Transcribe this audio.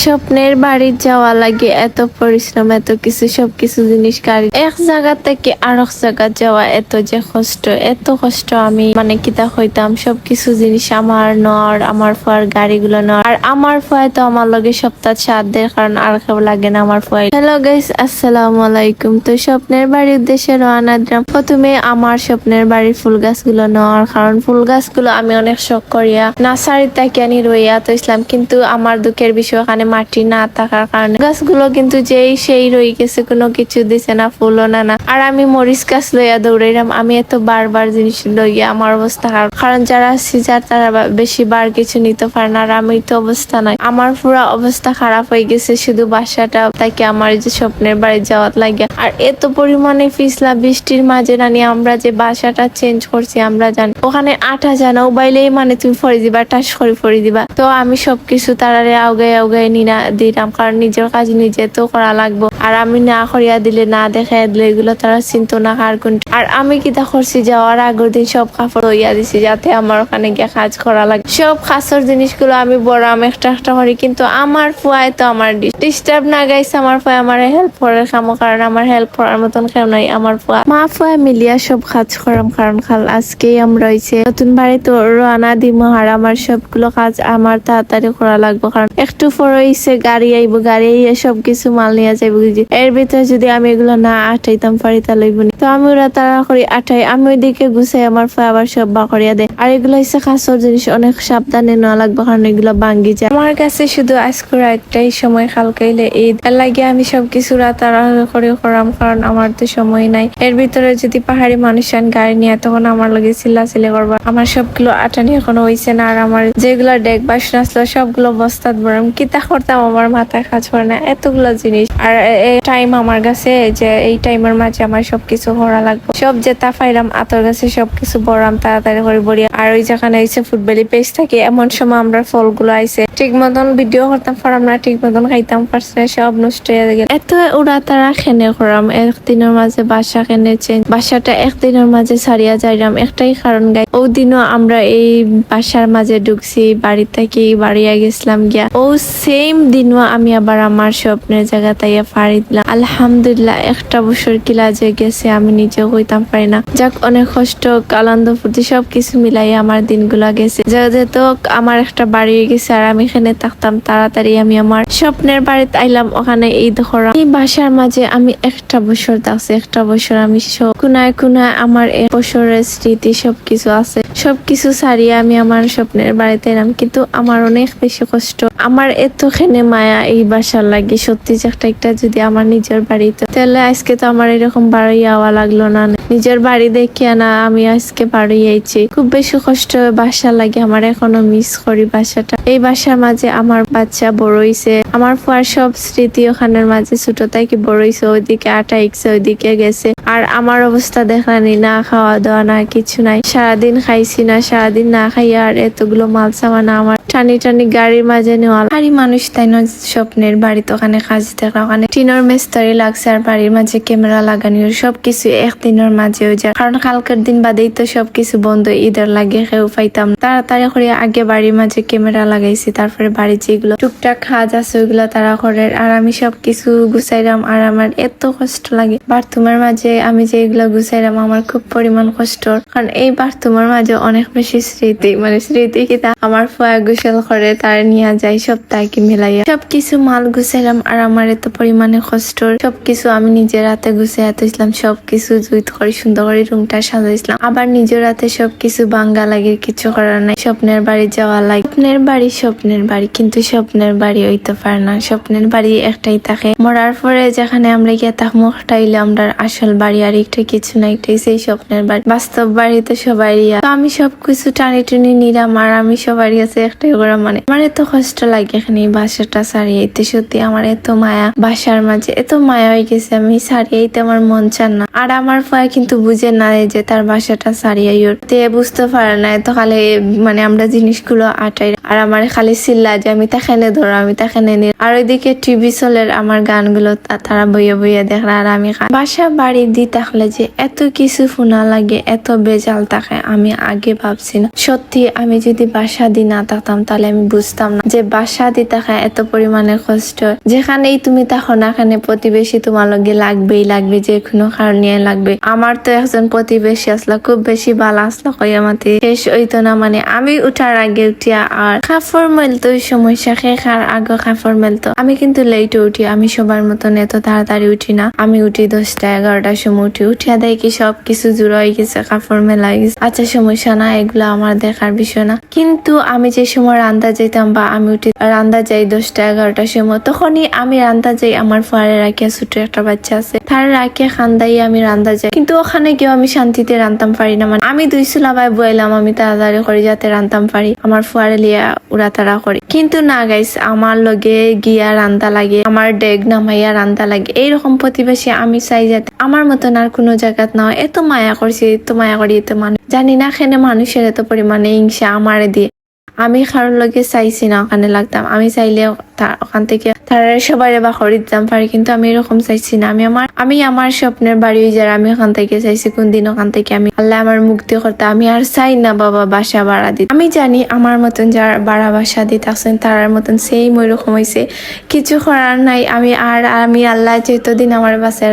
স্বপ্নের বাড়ি যাওয়া লাগে এত পরিশ্রম, এত কিছু, সবকিছু জিনিস গাড়ি এক জায়গা থেকে আরেক জায়গা যাওয়া এত যে কষ্ট, এত কষ্ট আমি মানে কিতা হইতাম। সবকিছু জিনিস আমার নর, আমার ফুয়ার গাড়িগুলো নর, আর আমার ফুয়ায় তো আমার লগে সপ্তাহ 7 দেয়, কারণ আর কেউ লাগে না আমার ফুয়াই। হ্যালো গাইস, আসসালামু আলাইকুম। তো স্বপ্নের বাড়ির উদ্দেশ্যে রওনা দিলাম। প্রথমে আমার স্বপ্নের বাড়ির ফুল গাছগুলো নেওয়ার, কারণ ফুল গাছগুলো আমি অনেক শখ করিয়া নার্সারি থেকে আনি রইয়া তো ইসলাম, কিন্তু আমার দুঃখের বিষয় ওখানে মাটি না থাকার কারণে গাছগুলো কিন্তু যেই সেই রয়ে গেছে, কোনো কিছু দিছে না, ফুলও না। আর আমি মরিচ গাছ লইয়া দৌড়াইলাম। আমি এত বারবার জিনিস লইয়া আমার অবস্থা খারাপ, কারণ যারা সিজার তারা বেশি বার কিছু নিতে পারে না, আর আমি তো অবস্থা নাই। আমার পুরো অবস্থা খারাপ হয়ে গেছে শুধু বাসাটা তাকে আমার যে স্বপ্নের বাড়ি যাওয়ার লাগে। আর এত পরিমাণে পিছলা বৃষ্টির মাঝে নানি আমরা যে বাসাটা চেঞ্জ করছি, আমরা জানি ওখানে আঠা জানা বাইলেই মানে তুমি ফরি দিবা, টাস করে ফরি দিবা। তো আমি সবকিছু তারারে আউগায় নিনা দিলাম, কারণ নিজের কাজ নিজে তো করা লাগবো। আর আমি না করিয়া দিলে, না দেখাইয়া দিলে এগুলো তারা চিন্তা না কার কোন। আর আমি কিতা করছি, যাওয়ার আগের দিন সব কাপড় হইয়া দিছি যাতে আমার ওখানে গিয়ে কাজ করা লাগে। সব কাজের জিনিসগুলো আমি বড় আমি একটা করি, কিন্তু আমার ফুয়ায় তো আমার ডিস্টার্ব না গাইছে। আমার ফুয়া আমার হেল্প করার কামো, কারণ আমার হেল্প করার মতন কেউ নাই। আমার ফুয়া মা ফুয়া মিলিয়া সব কাজ করাম, কারণ খাল আজকেই আমরা হইছে নতুন বাড়িতে রানা দিমো। আর আমার সবগুলো কাজ আমার তাড়াতাড়ি করা লাগবে, কারণ একটু পর হইছে গাড়ি আইব, গাড়ি আইয়ে সবকিছু মাল নিয়ে যাইব। এর ভিতরে যদি আমি এগুলো না আটাইতাম পারি তা লইব না। তো আমি ওরা তাড়া করে আটাই, আমি ওইদিকে গুছাই, আমার ফুয়া আবার সব বা করিয়া দেয়। আর এগুলো হচ্ছে কাঁচর জিনিস, অনেক সাবধানে নেওয়া লাগবে, কারণ এগুলো ভাঙ্গি যায়। আমার কাছে শুধু আজকের একটাই সময়, কালকাইলে ঈদ, এর লাগে আমি সবকিছু তাড়া করে করাম, কারণ আমার তো সময় নাই। এর ভিতরে যদি পাহাড়ি মানুষ গাড়ি নিয়ে, তখন আমার লগে চিল্লা করবা। আমার সবগুলো আটানি এখনো হইছে না, আর আমার যেগুলো ডেক বাসন আসলো সবগুলো বস্তাত ভরাম। কিতা করতাম আমার মাথায় কাজ করে না, এতগুলো জিনিস। আর এই টাইম আমার কাছে যে এই টাইমের মাঝে আমার সবকিছু করা লাগবে। সব যেটা পাইলাম আতর গাছে সবকিছু বড়াম তাড়াতাড়ি করে বড়িয়া। আর ওই যেখানে হয়েছে ফুটবলি পেজ থাকে, এমন সময় আমরা ফলগুলো আইছে ঠিক মতন ভিডিও করতাম পারাম না, ঠিক মতন খাইতাম পারছি না, সব নষ্ট হয়ে গেল। এত ওরা তারা খেনে করাম, একদিনের মাঝে বাসা খেনে চেঞ্জ, বাসাটা একদিনের মাঝে ছাড়িয়া যাইলাম। একটাই কারণ গাই, ও দিনও আমরা এই বাসার মাঝে ঢুকছি, বাড়ি থেকে বাড়িয়া গেছিলাম গিয়া। ও সেম দিনও আমি আবার আমার স্বপ্নের জায়গা তাইয়া ফাড়ি দিলাম। আলহামদুলিল্লাহ, একটা বছর কিলা যে গেছে আমি নিজেও কইতাম পারি না। যাক, অনেক কষ্ট আনন্দ ফুর্তি সবকিছু মিলাই আমার দিনগুলা গেছে। যেহেতু আমার একটা বাড়ি গেছে, আর আমি এখানে থাকতাম, তাড়াতাড়ি আমি আমার স্বপ্নের বাড়িতে আইলাম। ওখানে ঈদ করা, এই বাসার মাঝে আমি একটা বছর থাকছি। একটা বছর আমি সব কোনায় আমার এক বছরের স্মৃতি সবকিছু আছে। সবকিছু ছাড়িয়ে আমি আমার স্বপ্নের বাড়িতে এলাম, কিন্তু আমার অনেক বেশি কষ্ট। আমার এতখানে মায়া এই বাসার লাগে, সত্যি যে একটা যদি আমার নিজের বাড়িতে, তাহলে আজকে তো আমার এরকম বাড়ি আওয়া লাগলো না। নিজের বাড়ি দেখিয়া না আমি আজকে বাড়ি আইছি। খুব বেশি কষ্ট বাসা লাগে আমার, এখনো মিস করি বাসাটা। এই বাসার মাঝে আমার বাচ্চা বড় হইছে, আমার ফুয়ার সব স্মৃতি ওখানের মাঝে ছোট থেকে বড় হইছে। ওইদিকে আটাইছে, ওইদিকে গেছে। আর আমার অবস্থা দেখানি, না খাওয়া দাওয়া না কিছু নাই, সারাদিন খাইছি না, সারাদিন না খাইয়া আর এতগুলো মাল সামানা আমার টানি গাড়ির মাঝে নেওয়া। বাড়ি মানুষ তাই না, স্বপ্নের বাড়িতে ওখানে কাজ দেখা, ওখানে টিনের মেস্তরি লাগছে, আর বাড়ির মাঝে ক্যামেরা লাগানি, সবকিছু একদিনের মাঝে হয়ে যায়। কারণ কালকের দিন বাদেই তো সবকিছু বন্ধ, ঈদের লাগে কেউ পাইতাম। তাড়াতাড়ি করে আগে বাড়ির মাঝে ক্যামেরা লাগাইছি, তারপরে বাড়ির যেগুলো টুকটাক কাজ আছে ওইগুলো তারা করে। আর আমি সবকিছু গুছাইলাম, আর আমার এত কষ্ট লাগে বাথরুমের মাঝে আমি যে এগুলো গুছাইলাম, আমার খুব পরিমাণ কষ্ট। কারণ এই বাথরুমের মাঝে অনেক বেশি স্মৃতি, মানে স্মৃতি কিতা আমার ফুয়া গোসল করে তার নিয়ে যাই সপ্তাহে মিলাইয়া সবকিছু মাল গুছাইলাম। আর আমার এত পরিমাণে কষ্ট, সবকিছু আমি নিজের হাতে গুছাইয়া তুইছিলাম, সবকিছু জুইত করে সুন্দর করে রুমটা সাজাইছিলাম। আবার নিজের হাতে সবকিছু বাঙ্গা লাগে, কিছু করার নাই। স্বপ্নের বাড়ি যাওয়া লাগে, স্বপ্নের বাড়ি, কিন্তু স্বপ্নের বাড়ি হইতে পারে না। স্বপ্নের বাড়ি একটাই থাকে, মরার পরে যেখানে আমরা গিয়ে থাকবো ওটাইলে আমরা আসল বাড়ি, আর একটা কিছু না, একটাই সেই স্বপ্নের বাড়ি। বাস্তব বাড়িতে সবাই তো আমি সবকিছু টানি নিলাম, আর আমি সবাই আছে একটাই করে মানে আমার এত কষ্ট লাগে এখানে এই বাসাটা ছাড়িয়ে। সত্যি আমার এত মায়া, বাসার মাঝে এত মায়া হয়ে গেছে, আমি ছাড়িয়ে আমার মন চান না। আর আমার ফুয়া কিন্তু বুঝে না যে তার বাসাটা ছাড়িয়ে বুঝতে পারে না, এত খালি মানে আমরা জিনিসগুলো আটাই। আর আমার খালি চিল্লা যে আমি তাখানে ধরো, আমি তাখানে নিয়ে। আর ওইদিকে টিভি চলে, আমার গানগুলো তারা বইয়ে দেখে, আর আমি বাসা বাড়ি দি থাকলে যে এত কিছু শোনা লাগে, এত বেজাল থাকে আমি আগে ভাবছি না। সত্যি আমি যদি বাসা দি না থাকতাম তাহলে আমি বুঝতাম না যে বাসা দি থাকা এত পরিমাণে কষ্ট। যেখানেই তুমি থাকো না এখানে প্রতিবেশী তোমার লগে লাগবে যে কোনো কারণে লাগবে। আমার তো একজন প্রতিবেশী আসলো, খুব বেশি ভালো আসলো, কইয়া মাতি শেষ হইতো না। মানে আমি উঠার আগে উঠিয়া আর কাপড় মেলতো, ওই সমস্যা শেখার আগে কাপড় মেলতো। আমি কিন্তু লেটে উঠি, আমি সবার মতন এত তাড়াতাড়ি উঠি না। আমি উঠি 10টা 11টার সময় উঠিয়া দেয় কি সবকিছু জোড়া হয়ে গেছে, কাপড় মেলা হয়ে গেছে। আচ্ছা সমস্যা না, এগুলো আমার দেখার বিষয় না। কিন্তু আমি যে সময় রান্দা যেতাম বা আমি উঠি রান্দা যাই 10টা 11টার সময়, তখনই আমি রান্দা যাই। আমার ফুয়ারে রাখিয়া ছোট একটা বাচ্চা আছে, তার রাখিয়া খান্দাই আমি রান্দা যাই। কিন্তু ওখানে কেউ আমি শান্তিতে রান্তাম পারি না। মানে আমি 2 চুলাবাই বইলাম, আমি তাড়াতাড়ি করে যাতে রান্তাম পারি, আমার ফুয়ারে লিয়া উড়াতাড়া করি। কিন্তু না গাইস, আমার লগে গিয়া রান্দা লাগে, আমার ডেগ নামাইয়া রান্দা লাগে। এইরকম প্রতিবেশী আমি চাই যাতে আমার মতন আর কোনো জায়গাত না হয়। এত মায়া করছি, এত মায়া করি, এত মানুষ জানি না এখানে মানুষের এত পরিমাণে হিংসা আমারে দিয়ে। আমি কারোর লগে চাইছি না ওখানে লাগতাম, আমি চাইলে ওখান থেকে তারা সবাই বা খরিদ দাম পারি, কিন্তু আমি এরকম চাইছি না। আমি আমার স্বপ্নের বাড়ি যারা আমি ওখান থেকে চাইছি, কোন দিন ওখান থেকে আমি আল্লাহ আমার মুক্তি করতে। আমি আর চাই না বাবা বাসা ভাড়া দিতে। আমি জানি আমার মতন যারা ভাড়া বাসা দিতে আসছেন তারার মতন সেম ওই রকম হয়েছে, কিছু করার নাই। আমি আল্লাহ যেতদিন আমার বাসায়